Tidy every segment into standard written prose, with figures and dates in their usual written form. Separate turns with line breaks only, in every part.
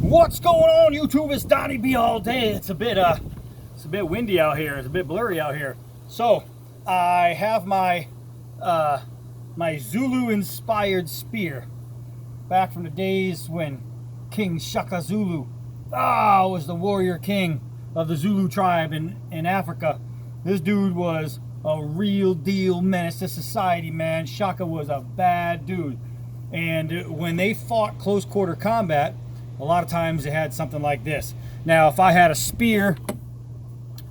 What's going on, YouTube? It's Donnie B all day. It's a bit windy out here. It's a bit blurry out here. So I have my my Zulu inspired spear back from the days when King Shaka Zulu was the warrior king of the Zulu tribe in Africa. This dude was a real deal menace to society, man. Shaka was a bad dude. And when they fought close quarter combat, a lot of times they had something like this. Now, if I had a spear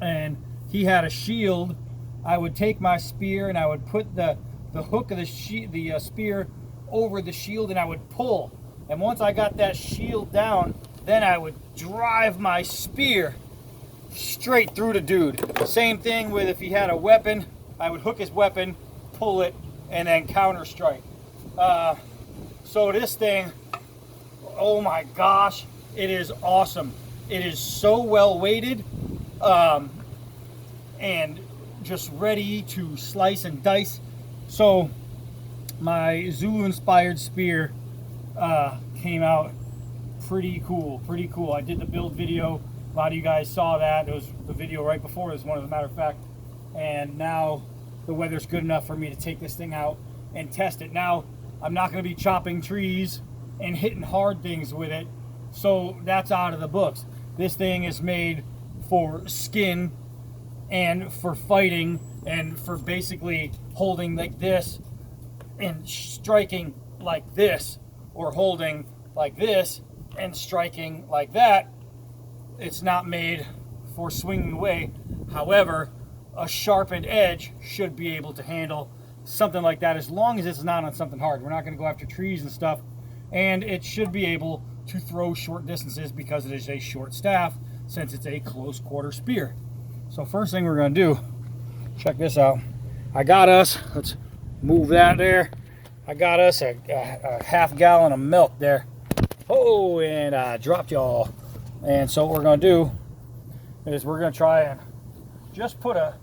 and he had a shield, I would take my spear and I would put the hook of the spear over the shield and I would pull. And once I got that shield down, then I would drive my spear straight through the dude. Same thing with if he had a weapon, I would hook his weapon, pull it, and then counter strike. So this thing, oh my gosh, it is awesome. It is so well weighted and just ready to slice and dice. So my Zulu inspired spear came out pretty cool. I did the build video. A lot of you guys saw that. It was the video right before this one, as a matter of fact. And now the weather's good enough for me to take this thing out and test it. Now, I'm not going to be chopping trees and hitting hard things with it, so that's out of the books. This thing is made for skin and for fighting and for basically holding like this and striking like this, or holding like this and striking like that. It's not made for swinging away. However, a sharpened edge should be able to handle something like that, as long as it's not on something hard. We're not going to go after trees and stuff. And it should be able to throw short distances because it is a short staff, since it's a close quarter spear. So first thing we're going to do, check this out. I got us, let's move that there. I got us a half gallon of milk there. Oh, and I dropped y'all. And so what we're going to do is we're going to try and just put a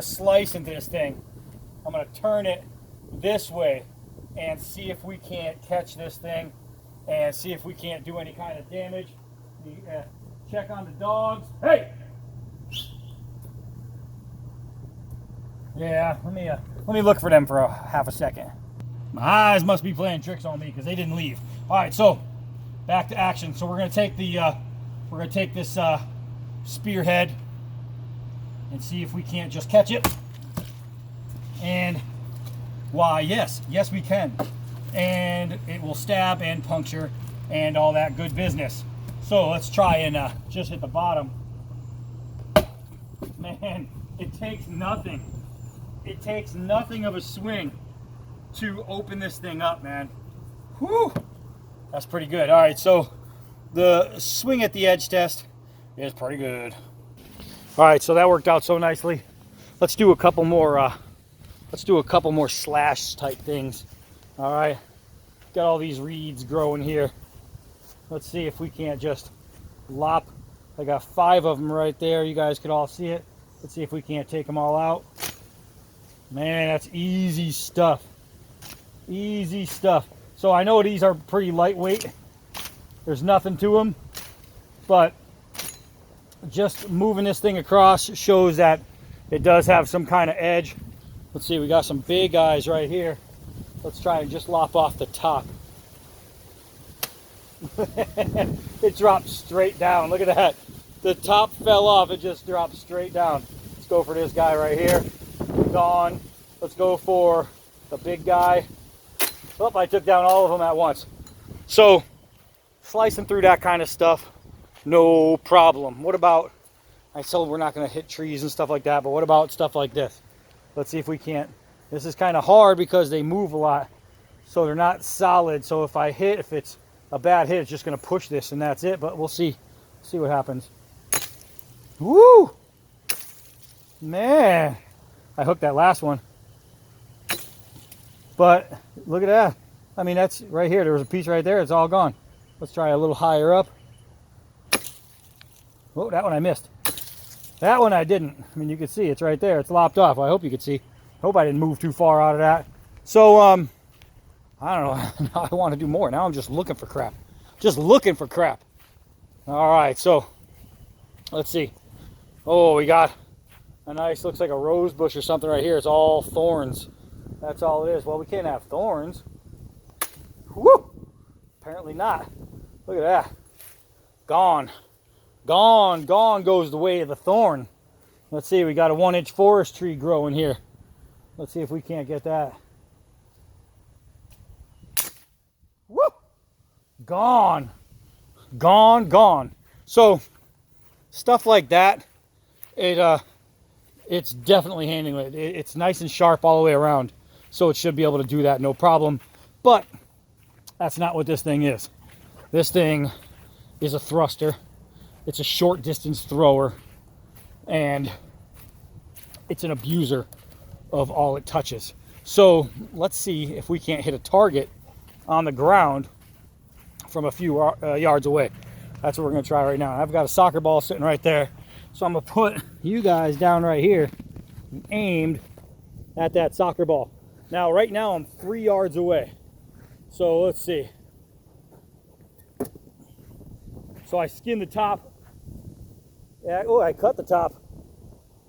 slice into this thing. I'm going to turn it this way and see if we can't catch this thing and see if we can't do any kind of damage. Check on the dogs. Hey! Yeah, let me look for them for half a second. My eyes must be playing tricks on me because they didn't leave. All right, so back to action. So we're going to take this spearhead and see if we can't just catch it. And why, yes we can. And it will stab and puncture and all that good business. So let's try and just hit the bottom. Man, it takes nothing. It takes nothing of a swing to open this thing up, man. Whew, that's pretty good. All right, so the swing at the edge test is pretty good. All right, so that worked out so nicely. Let's do a couple more slash type things. All right, got all these reeds growing here. Let's see if we can't just lop. I got 5 of them right there. You guys could all see it. Let's see if we can't take them all out. Man, that's easy stuff. Easy stuff. So I know these are pretty lightweight. There's nothing to them, but just moving this thing across shows that it does have some kind of edge. Let's see, we got some big guys right here. Let's try and just lop off the top. It dropped straight down. Look at that. The top fell off. It just dropped straight down. Let's go for this guy right here. Gone. Let's go for the big guy. Oh, I took down all of them at once. So, slicing through that kind of stuff, no problem. What about, I said we're not going to hit trees and stuff like that, but what about stuff like this? Let's see if we can't. This is kind of hard because they move a lot, so they're not solid. So if it's a bad hit, it's just going to push this and that's it. But we'll see what happens. Woo! Man, I hooked that last one. But look at that. I mean, that's right here. There was a piece right there. It's all gone. Let's try a little higher up. Oh, that one I missed. That one I didn't. I mean, you can see it's right there. It's lopped off. I hope you could see. Hope I didn't move too far out of that. So, I don't know. Now I want to do more. Now I'm just looking for crap. Just looking for crap. All right, so let's see. Oh, we got a nice, looks like a rose bush or something right here. It's all thorns. That's all it is. Well, we can't have thorns. Woo! Apparently not. Look at that. Gone. Gone. Gone goes the way of the thorn. Let's see, we got a 1-inch forest tree growing here. Let's see if we can't get that. Woo! Gone. Gone, gone. So, stuff like that, it's definitely handling it. It's nice and sharp all the way around. So it should be able to do that, no problem. But that's not what this thing is. This thing is a thruster. It's a short distance thrower. And it's an abuser of all it touches. So let's see if we can't hit a target on the ground from a few yards away. That's what we're going to try right now. I've got a soccer ball sitting right there. So I'm going to put you guys down right here aimed at that soccer ball. Now, right now, I'm 3 yards away. So let's see. So I skinned the top. Yeah, oh, I cut the top.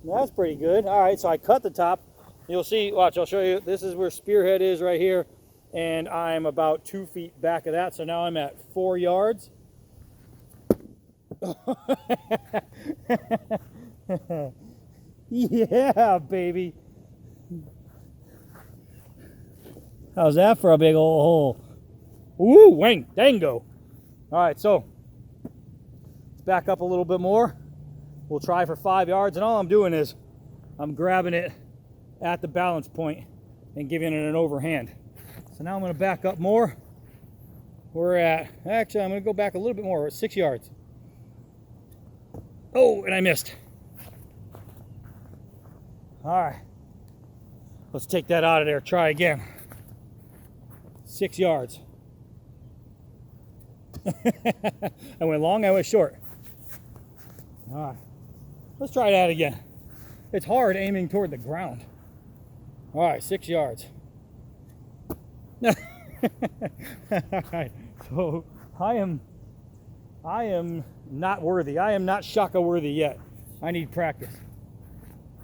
That's pretty good. All right, so I cut the top. You'll see, watch, I'll show you. This is where spearhead is right here. And I'm about 2 feet back of that. So now I'm at 4 yards. Yeah, baby. How's that for a big old hole? Ooh, wang, dango. All right, so let's back up a little bit more. We'll try for 5 yards, and all I'm doing is I'm grabbing it at the balance point and giving it an overhand. So now I'm going to back up more. We're at, actually, I'm going to go back a little bit more. We're at 6 yards. Oh, and I missed. All right. Let's take that out of there. Try again. 6 yards. I went long, I went short. All right. Let's try that again. It's hard aiming toward the ground. All right, 6 yards. All right. So I am not worthy. I am not shaka worthy yet. I need practice.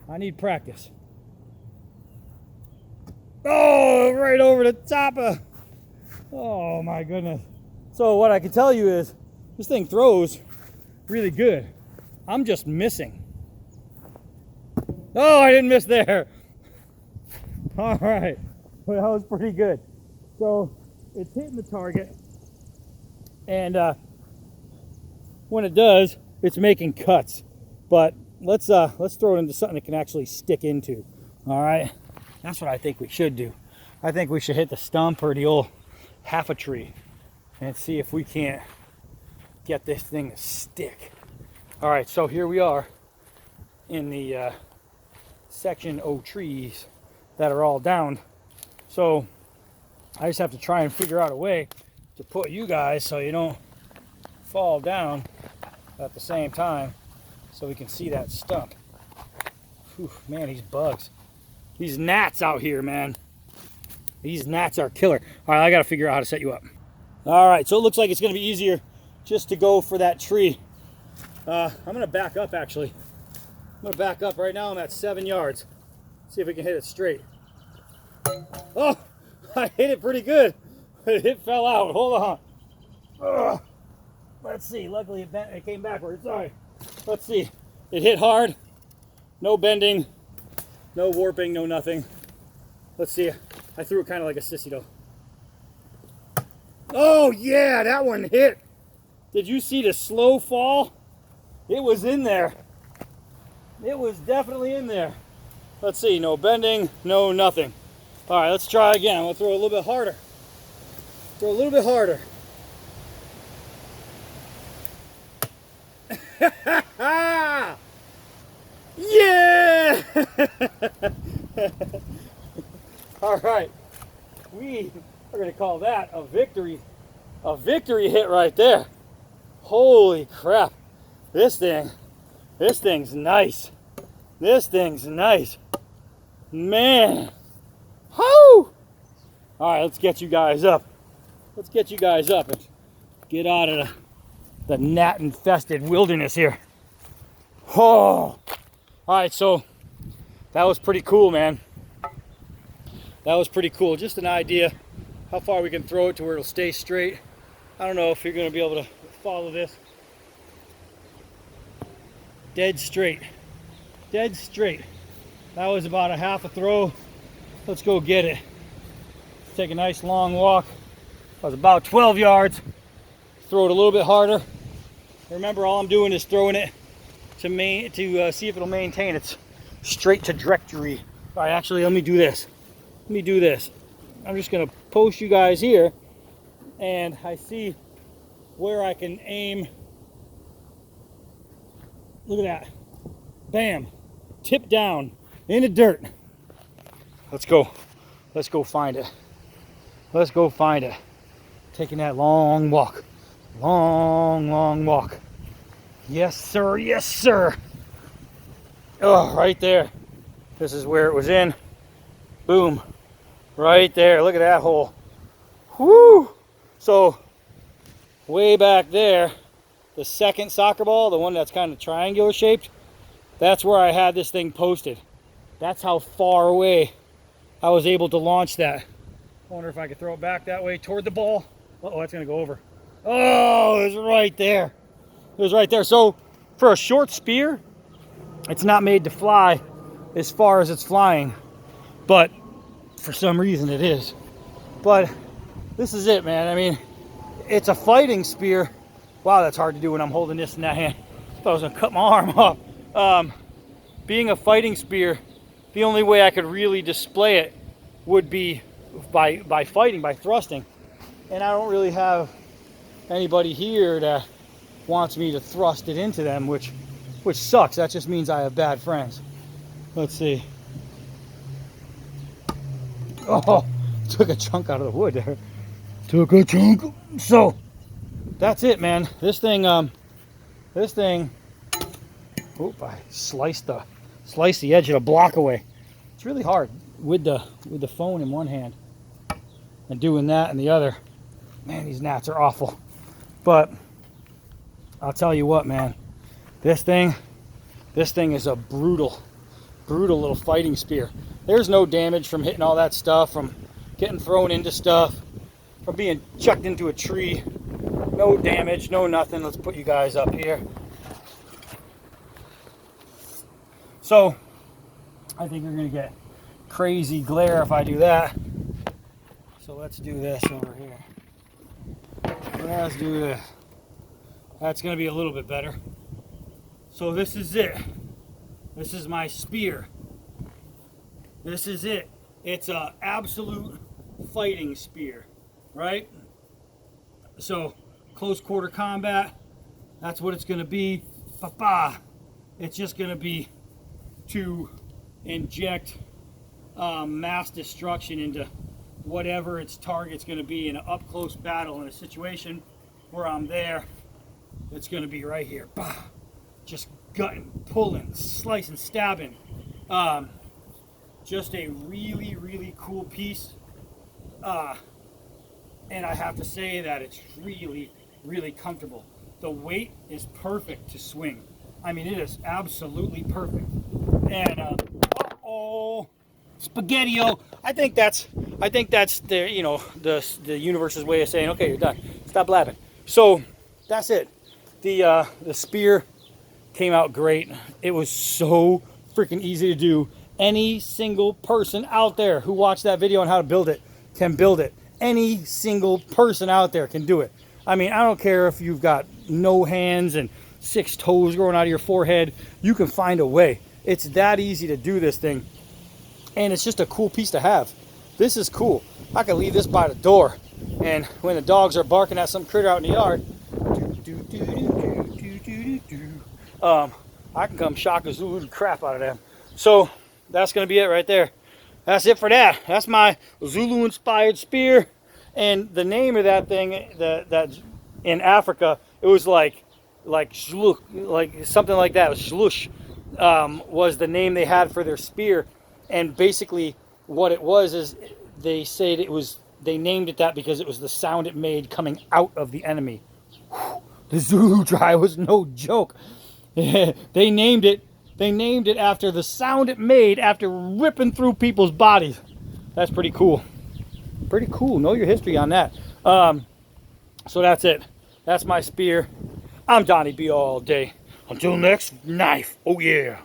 I need practice. Oh, right over the top of. Oh my goodness. So what I can tell you is this thing throws really good. I'm just missing. Oh, I didn't miss there. All right. Well, that was pretty good. So it's hitting the target. And when it does, it's making cuts. But let's throw it into something it can actually stick into. All right. That's what I think we should do. I think we should hit the stump or the old half a tree and see if we can't get this thing to stick. All right, so here we are in the section of trees that are all down. So I just have to try and figure out a way to put you guys so you don't fall down at the same time so we can see that stump. Whew, man, these bugs. These gnats out here, man. These gnats are killer. All right, I got to figure out how to set you up. All right, so it looks like it's going to be easier just to go for that tree. I'm going to back up, actually. I'm going to back up right now. I'm at 7 yards. See if we can hit it straight. Oh, I hit it pretty good. It fell out. Hold on. Ugh. Let's see. Luckily, it came backwards. Sorry. Let's see. It hit hard. No bending. No warping. No nothing. Let's see. I threw it kind of like a sissy, though. Oh, yeah. That one hit. Did you see the slow fall? It was in there. It was definitely in there. Let's see. No bending. No nothing. All right. Let's try again. I'm going to throw a little bit harder. Throw a little bit harder. Yeah! All right, we are going to call that a victory hit right there. Holy crap. This thing's nice. This thing's nice. Man. Whoo! All right, let's get you guys up. Let's get you guys up and get out of the gnat infested wilderness here. Oh, all right, so that was pretty cool, man. That was pretty cool. Just an idea how far we can throw it to where it'll stay straight. I don't know if you're going to be able to follow this. Dead straight. Dead straight. That was about a half a throw. Let's go get it. Take a nice long walk. That was about 12 yards. Throw it a little bit harder. Remember, all I'm doing is throwing it to see if it'll maintain its straight trajectory. All right, actually, let me do this. Let me do this. I'm just gonna post you guys here, and I see where I can aim. Look at that. Bam. Tip down in the dirt. Let's go. Let's go find it. Let's go find it. Taking that long walk. Long walk. Yes, sir. Yes, sir. Oh, right there. This is where it was in. Boom. Right there. Look at that hole. Whoo! So, way back there, the second soccer ball, the one that's kind of triangular shaped, that's where I had this thing posted. That's how far away I was able to launch that. I wonder if I could throw it back that way toward the ball. Uh-oh, that's going to go over. Oh, it was right there. It was right there. So, for a short spear, it's not made to fly as far as it's flying. But for some reason it is. But this is it, man. I mean, it's a fighting spear. Wow, that's hard to do when I'm holding this in that hand. I thought I was gonna cut my arm off. Being a fighting spear, the only way I could really display it would be by fighting, by thrusting. And I don't really have anybody here that wants me to thrust it into them, which sucks. That just means I have bad friends. Let's see. Oh, took a chunk out of the wood there. Took a chunk. So that's it, man. This thing. Oop! I sliced the edge of the block away. It's really hard with the phone in one hand and doing that in the other. Man, these gnats are awful. But I'll tell you what, man. This thing is a brutal little fighting spear. There's no damage from hitting all that stuff, from getting thrown into stuff, from being chucked into a tree. No damage, no nothing. Let's put you guys up here. So, I think you're going to get crazy glare if I do that. So let's do this over here. Let's do this. That's going to be a little bit better. So this is it. This is my spear. This is it. It's an absolute fighting spear, right? So close quarter combat, that's what it's going to be. It's just going to be to inject mass destruction into whatever its target's going to be in an up-close battle, in a situation where I'm there. It's going to be right here. Just gutting, pulling, slicing, stabbing. Just a really cool piece. And I have to say that it's really comfortable. The weight is perfect to swing. I mean, it is absolutely perfect. And uh-oh, spaghetti-o. I think that's the the universe's way of saying, okay, you're done. Stop blabbing. So that's it. The spear came out great. It was so freaking easy to do. Any single person out there who watched that video on how to build it can build it. Any single person out there can do it. I mean, I don't care if you've got no hands and 6 toes growing out of your forehead. You can find a way. It's that easy to do this thing. And it's just a cool piece to have. This is cool. I can leave this by the door. And when the dogs are barking at some critter out in the yard, I can come shock a Zulu crap out of them. So that's going to be it right there. That's it for that. That's my Zulu inspired spear. And the name of that thing, that in Africa, it was like shluch, like something like that. Shlush was the name they had for their spear. And basically what it was is they said they named it that because it was the sound it made coming out of the enemy. The Zulu tribe was no joke. They named it after the sound it made after ripping through people's bodies. That's pretty cool. Pretty cool. Know your history on that. So that's it. That's my spear. I'm Donnie B all day. Until next knife. Oh yeah.